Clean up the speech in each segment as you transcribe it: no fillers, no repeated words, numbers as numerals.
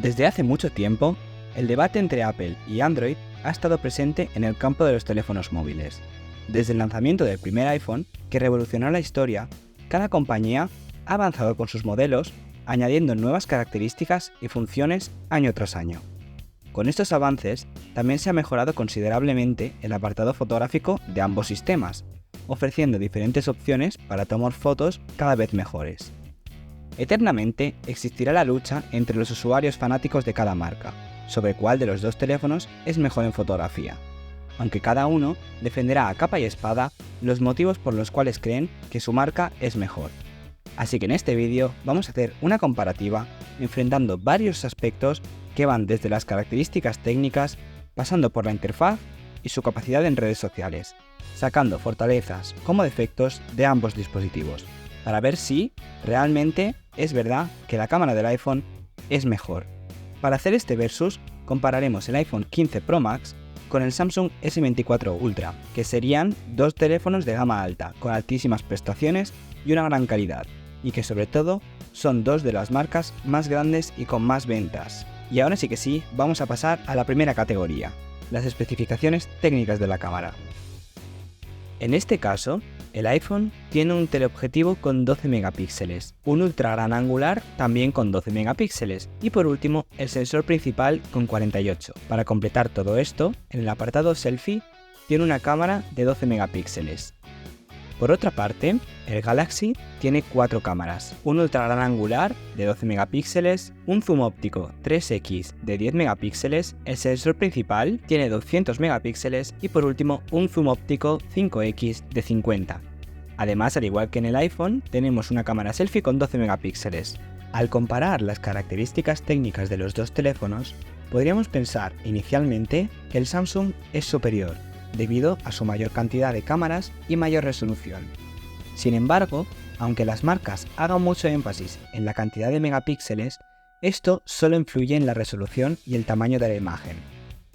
Desde hace mucho tiempo, el debate entre Apple y Android ha estado presente en el campo de los teléfonos móviles. Desde el lanzamiento del primer iPhone, que revolucionó la historia, cada compañía ha avanzado con sus modelos, añadiendo nuevas características y funciones año tras año. Con estos avances, también se ha mejorado considerablemente el apartado fotográfico de ambos sistemas, ofreciendo diferentes opciones para tomar fotos cada vez mejores. Eternamente existirá la lucha entre los usuarios fanáticos de cada marca, sobre cuál de los dos teléfonos es mejor en fotografía, aunque cada uno defenderá a capa y espada los motivos por los cuales creen que su marca es mejor. Así que en este vídeo vamos a hacer una comparativa enfrentando varios aspectos que van desde las características técnicas, pasando por la interfaz y su capacidad en redes sociales, sacando fortalezas como defectos de ambos dispositivos, para ver si realmente es verdad que la cámara del iPhone es mejor. Para hacer este versus, compararemos el iPhone 15 Pro Max con el Samsung S24 Ultra, que serían dos teléfonos de gama alta, con altísimas prestaciones y una gran calidad, y que sobre todo son dos de las marcas más grandes y con más ventas. Y ahora sí que sí, vamos a pasar a la primera categoría, las especificaciones técnicas de la cámara. En este caso, el iPhone tiene un teleobjetivo con 12 megapíxeles, un ultra gran angular también con 12 megapíxeles y por último el sensor principal con 48. Para completar todo esto, en el apartado selfie tiene una cámara de 12 megapíxeles. Por otra parte, el Galaxy tiene 4 cámaras, un ultra gran angular de 12 megapíxeles, un zoom óptico 3x de 10 megapíxeles, el sensor principal tiene 200 megapíxeles y por último un zoom óptico 5x de 50. Además, al igual que en el iPhone, tenemos una cámara selfie con 12 megapíxeles. Al comparar las características técnicas de los dos teléfonos, podríamos pensar inicialmente que el Samsung es superior, debido a su mayor cantidad de cámaras y mayor resolución. Sin embargo, aunque las marcas hagan mucho énfasis en la cantidad de megapíxeles, esto solo influye en la resolución y el tamaño de la imagen.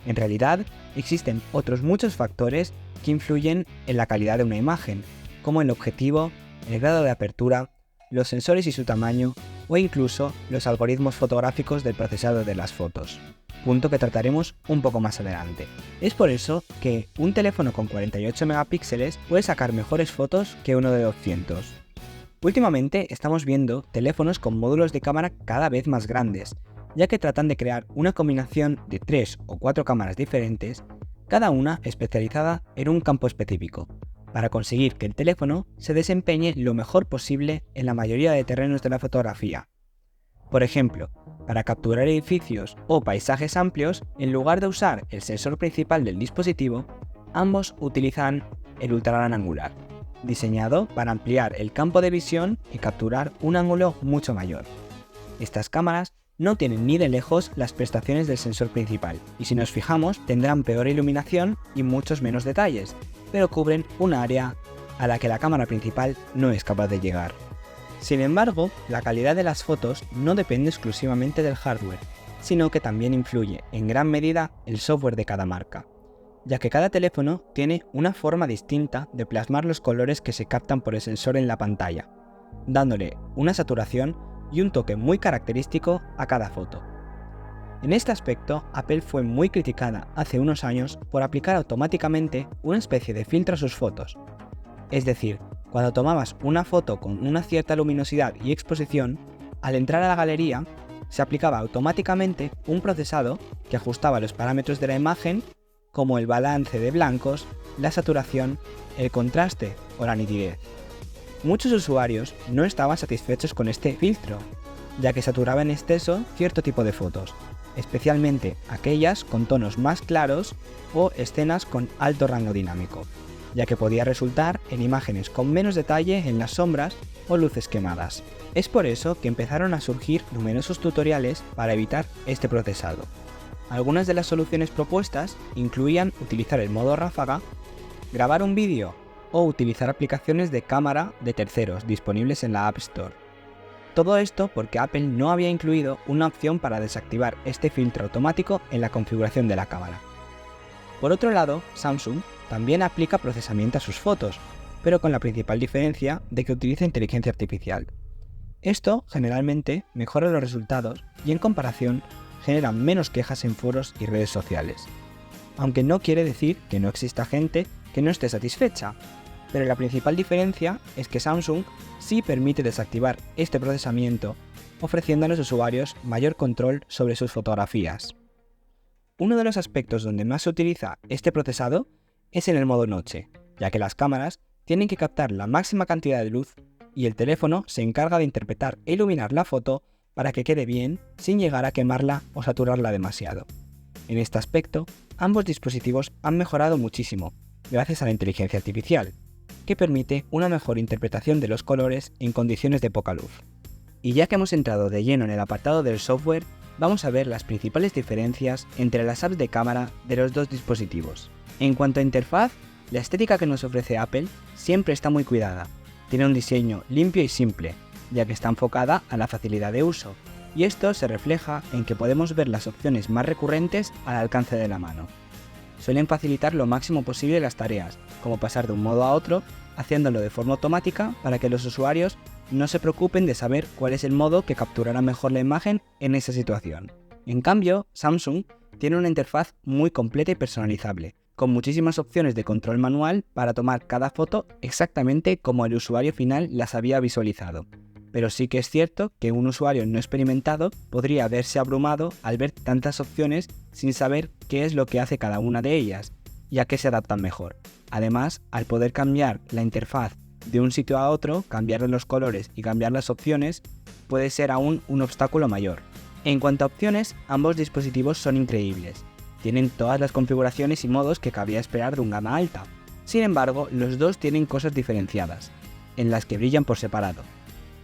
En realidad, existen otros muchos factores que influyen en la calidad de una imagen, como el objetivo, el grado de apertura, los sensores y su tamaño, o incluso los algoritmos fotográficos del procesado de las fotos, punto que trataremos un poco más adelante. Es por eso que un teléfono con 48 megapíxeles puede sacar mejores fotos que uno de 200. Últimamente estamos viendo teléfonos con módulos de cámara cada vez más grandes, ya que tratan de crear una combinación de 3 o 4 cámaras diferentes, cada una especializada en un campo específico, para conseguir que el teléfono se desempeñe lo mejor posible en la mayoría de terrenos de la fotografía. Por ejemplo, para capturar edificios o paisajes amplios, en lugar de usar el sensor principal del dispositivo, ambos utilizan el ultra gran angular, diseñado para ampliar el campo de visión y capturar un ángulo mucho mayor. Estas cámaras no tienen ni de lejos las prestaciones del sensor principal, y si nos fijamos tendrán peor iluminación y muchos menos detalles, pero cubren un área a la que la cámara principal no es capaz de llegar. Sin embargo, la calidad de las fotos no depende exclusivamente del hardware, sino que también influye en gran medida el software de cada marca, ya que cada teléfono tiene una forma distinta de plasmar los colores que se captan por el sensor en la pantalla, dándole una saturación y un toque muy característico a cada foto. En este aspecto, Apple fue muy criticada hace unos años por aplicar automáticamente una especie de filtro a sus fotos. Es decir, cuando tomabas una foto con una cierta luminosidad y exposición, al entrar a la galería, se aplicaba automáticamente un procesado que ajustaba los parámetros de la imagen, como el balance de blancos, la saturación, el contraste o la nitidez. Muchos usuarios no estaban satisfechos con este filtro, ya que saturaba en exceso cierto tipo de fotos, especialmente aquellas con tonos más claros o escenas con alto rango dinámico, ya que podía resultar en imágenes con menos detalle en las sombras o luces quemadas. Es por eso que empezaron a surgir numerosos tutoriales para evitar este procesado. Algunas de las soluciones propuestas incluían utilizar el modo ráfaga, grabar un vídeo o utilizar aplicaciones de cámara de terceros disponibles en la App Store. Todo esto porque Apple no había incluido una opción para desactivar este filtro automático en la configuración de la cámara. Por otro lado, Samsung también aplica procesamiento a sus fotos, pero con la principal diferencia de que utiliza inteligencia artificial. Esto generalmente mejora los resultados y en comparación generan menos quejas en foros y redes sociales. Aunque no quiere decir que no exista gente que no esté satisfecha, pero la principal diferencia es que Samsung sí permite desactivar este procesamiento, ofreciendo a los usuarios mayor control sobre sus fotografías. Uno de los aspectos donde más se utiliza este procesado es en el modo noche, ya que las cámaras tienen que captar la máxima cantidad de luz y el teléfono se encarga de interpretar e iluminar la foto para que quede bien sin llegar a quemarla o saturarla demasiado. En este aspecto, ambos dispositivos han mejorado muchísimo gracias a la inteligencia artificial, que permite una mejor interpretación de los colores en condiciones de poca luz. Y ya que hemos entrado de lleno en el apartado del software, vamos a ver las principales diferencias entre las apps de cámara de los dos dispositivos. En cuanto a interfaz, la estética que nos ofrece Apple siempre está muy cuidada. Tiene un diseño limpio y simple, ya que está enfocada a la facilidad de uso, y esto se refleja en que podemos ver las opciones más recurrentes al alcance de la mano. Suelen facilitar lo máximo posible las tareas, como pasar de un modo a otro, haciéndolo de forma automática para que los usuarios no se preocupen de saber cuál es el modo que capturará mejor la imagen en esa situación. En cambio, Samsung tiene una interfaz muy completa y personalizable, con muchísimas opciones de control manual para tomar cada foto exactamente como el usuario final las había visualizado. Pero sí que es cierto que un usuario no experimentado podría verse abrumado al ver tantas opciones sin saber qué es lo que hace cada una de ellas y a qué se adaptan mejor. Además, al poder cambiar la interfaz de un sitio a otro, cambiar los colores y cambiar las opciones, puede ser aún un obstáculo mayor. En cuanto a opciones, ambos dispositivos son increíbles. Tienen todas las configuraciones y modos que cabría esperar de un gama alta. Sin embargo, los dos tienen cosas diferenciadas, en las que brillan por separado.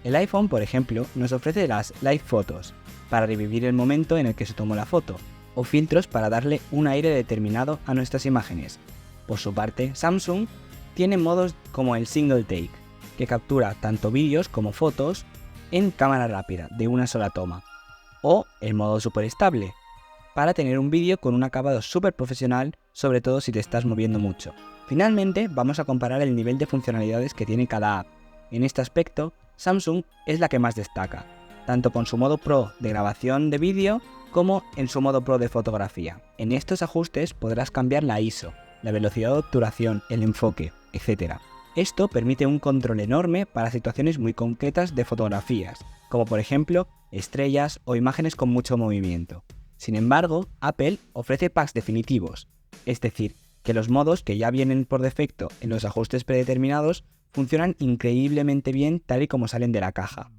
El iPhone, por ejemplo, nos ofrece las Live Photos, para revivir el momento en el que se tomó la foto, o filtros para darle un aire determinado a nuestras imágenes. Por su parte, Samsung tiene modos como el Single Take, que captura tanto vídeos como fotos en cámara rápida, de una sola toma, o el modo Super Estable, para tener un vídeo con un acabado súper profesional, sobre todo si te estás moviendo mucho. Finalmente, vamos a comparar el nivel de funcionalidades que tiene cada app. En este aspecto, Samsung es la que más destaca, tanto con su modo Pro de grabación de vídeo como en su modo Pro de fotografía. En estos ajustes podrás cambiar la ISO, la velocidad de obturación, el enfoque, etc. Esto permite un control enorme para situaciones muy concretas de fotografías, como por ejemplo estrellas o imágenes con mucho movimiento. Sin embargo, Apple ofrece packs definitivos, es decir, que los modos que ya vienen por defecto en los ajustes predeterminados funcionan increíblemente bien tal y como salen de la caja.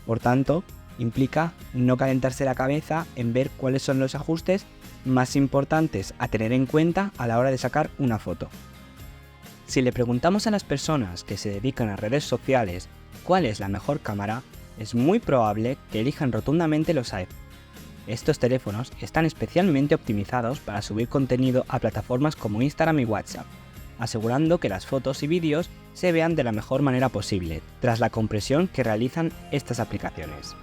Por tanto, implica no calentarse la cabeza en ver cuáles son los ajustes más importantes a tener en cuenta a la hora de sacar una foto. Si le preguntamos a las personas que se dedican a redes sociales cuál es la mejor cámara, es muy probable que elijan rotundamente los iPhone. Estos teléfonos están especialmente optimizados para subir contenido a plataformas como Instagram y WhatsApp, asegurando que las fotos y vídeos se vean de la mejor manera posible, tras la compresión que realizan estas aplicaciones.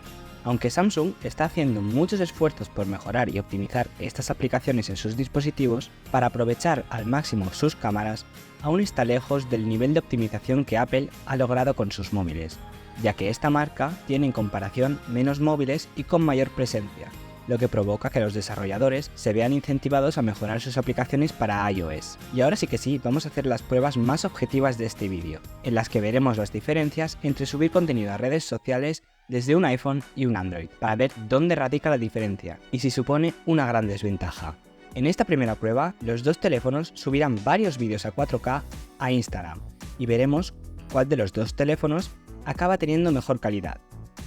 Aunque Samsung está haciendo muchos esfuerzos por mejorar y optimizar estas aplicaciones en sus dispositivos para aprovechar al máximo sus cámaras, aún está lejos del nivel de optimización que Apple ha logrado con sus móviles, ya que esta marca tiene en comparación menos móviles y con mayor presencia, lo que provoca que los desarrolladores se vean incentivados a mejorar sus aplicaciones para iOS. Y ahora sí que sí, vamos a hacer las pruebas más objetivas de este vídeo, en las que veremos las diferencias entre subir contenido a redes sociales desde un iPhone y un Android, para ver dónde radica la diferencia y si supone una gran desventaja. En esta primera prueba, los dos teléfonos subirán varios vídeos a 4K a Instagram, y veremos cuál de los dos teléfonos acaba teniendo mejor calidad.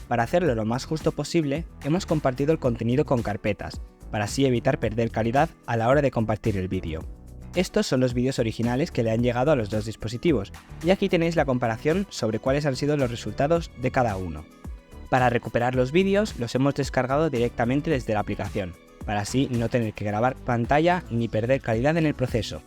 Para hacerlo lo más justo posible, hemos compartido el contenido con carpetas, para así evitar perder calidad a la hora de compartir el vídeo. Estos son los vídeos originales que le han llegado a los dos dispositivos, y aquí tenéis la comparación sobre cuáles han sido los resultados de cada uno. Para recuperar los vídeos los hemos descargado directamente desde la aplicación, para así no tener que grabar pantalla ni perder calidad en el proceso.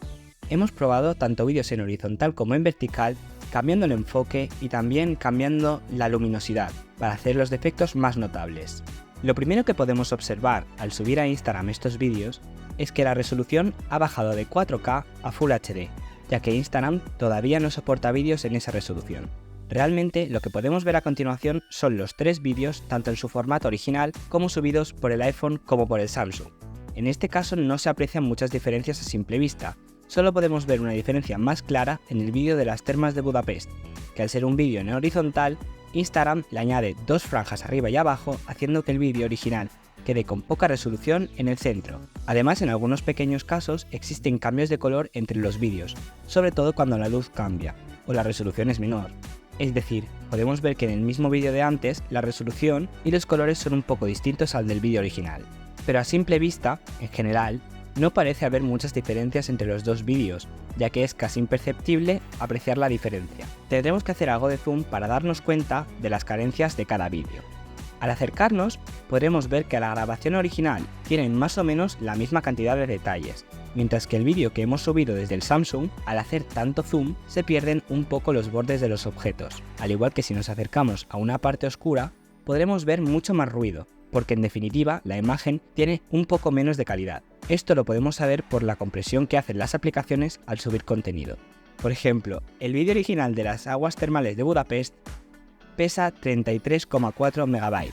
Hemos probado tanto vídeos en horizontal como en vertical, cambiando el enfoque y también cambiando la luminosidad, para hacer los defectos más notables. Lo primero que podemos observar al subir a Instagram estos vídeos es que la resolución ha bajado de 4K a Full HD, ya que Instagram todavía no soporta vídeos en esa resolución. Realmente lo que podemos ver a continuación son los 3 vídeos tanto en su formato original como subidos por el iPhone como por el Samsung. En este caso no se aprecian muchas diferencias a simple vista, solo podemos ver una diferencia más clara en el vídeo de las termas de Budapest, que al ser un vídeo en horizontal, Instagram le añade 2 franjas arriba y abajo, haciendo que el vídeo original quede con poca resolución en el centro. Además, en algunos pequeños casos existen cambios de color entre los vídeos, sobre todo cuando la luz cambia o la resolución es menor. Es decir, podemos ver que en el mismo vídeo de antes la resolución y los colores son un poco distintos al del vídeo original. Pero a simple vista, en general, no parece haber muchas diferencias entre los dos vídeos, ya que es casi imperceptible apreciar la diferencia. Tendremos que hacer algo de zoom para darnos cuenta de las carencias de cada vídeo. Al acercarnos, podremos ver que la grabación original tiene más o menos la misma cantidad de detalles, mientras que el vídeo que hemos subido desde el Samsung, al hacer tanto zoom, se pierden un poco los bordes de los objetos. Al igual que si nos acercamos a una parte oscura, podremos ver mucho más ruido, porque en definitiva la imagen tiene un poco menos de calidad. Esto lo podemos saber por la compresión que hacen las aplicaciones al subir contenido. Por ejemplo, el vídeo original de las aguas termales de Budapest pesa 33,4 MB.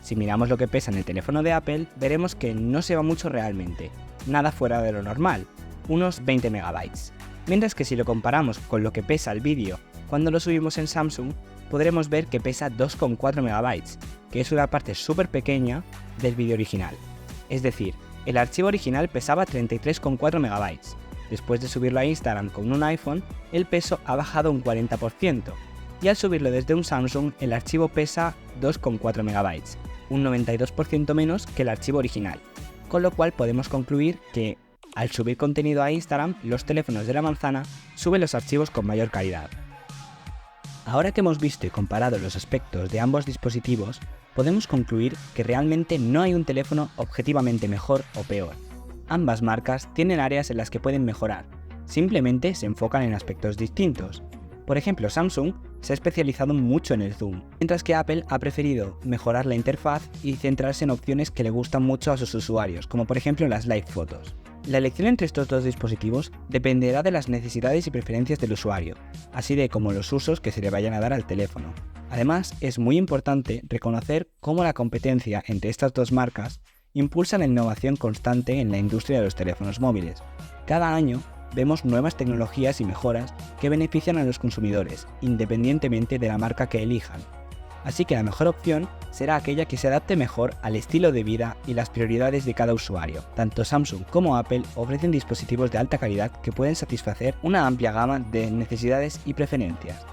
Si miramos lo que pesa en el teléfono de Apple, veremos que no se va mucho realmente, nada fuera de lo normal, unos 20 MB. Mientras que si lo comparamos con lo que pesa el vídeo cuando lo subimos en Samsung, podremos ver que pesa 2,4 MB, que es una parte súper pequeña del vídeo original. Es decir, el archivo original pesaba 33,4 MB. Después de subirlo a Instagram con un iPhone, el peso ha bajado un 40%, y al subirlo desde un Samsung, el archivo pesa 2,4 MB, un 92% menos que el archivo original, con lo cual podemos concluir que, al subir contenido a Instagram, los teléfonos de la manzana suben los archivos con mayor calidad. Ahora que hemos visto y comparado los aspectos de ambos dispositivos, podemos concluir que realmente no hay un teléfono objetivamente mejor o peor. Ambas marcas tienen áreas en las que pueden mejorar, simplemente se enfocan en aspectos distintos. Por ejemplo, Samsung se ha especializado mucho en el zoom, mientras que Apple ha preferido mejorar la interfaz y centrarse en opciones que le gustan mucho a sus usuarios, como por ejemplo las Live Photos. La elección entre estos dos dispositivos dependerá de las necesidades y preferencias del usuario, así de como los usos que se le vayan a dar al teléfono. Además, es muy importante reconocer cómo la competencia entre estas dos marcas impulsa la innovación constante en la industria de los teléfonos móviles. Cada año vemos nuevas tecnologías y mejoras que benefician a los consumidores, independientemente de la marca que elijan. Así que la mejor opción será aquella que se adapte mejor al estilo de vida y las prioridades de cada usuario. Tanto Samsung como Apple ofrecen dispositivos de alta calidad que pueden satisfacer una amplia gama de necesidades y preferencias,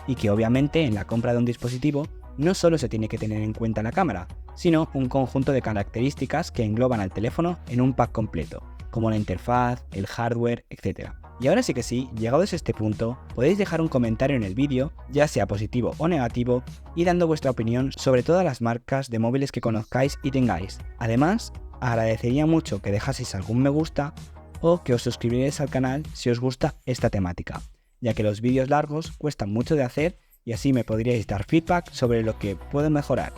y que obviamente en la compra de un dispositivo no solo se tiene que tener en cuenta la cámara, sino un conjunto de características que engloban al teléfono en un pack completo, como la interfaz, el hardware, etc. Y ahora sí que sí, llegados a este punto, podéis dejar un comentario en el vídeo, ya sea positivo o negativo, y dando vuestra opinión sobre todas las marcas de móviles que conozcáis y tengáis. Además, agradecería mucho que dejaseis algún me gusta o que os suscribierais al canal si os gusta esta temática, ya que los vídeos largos cuestan mucho de hacer y así me podríais dar feedback sobre lo que puedo mejorar.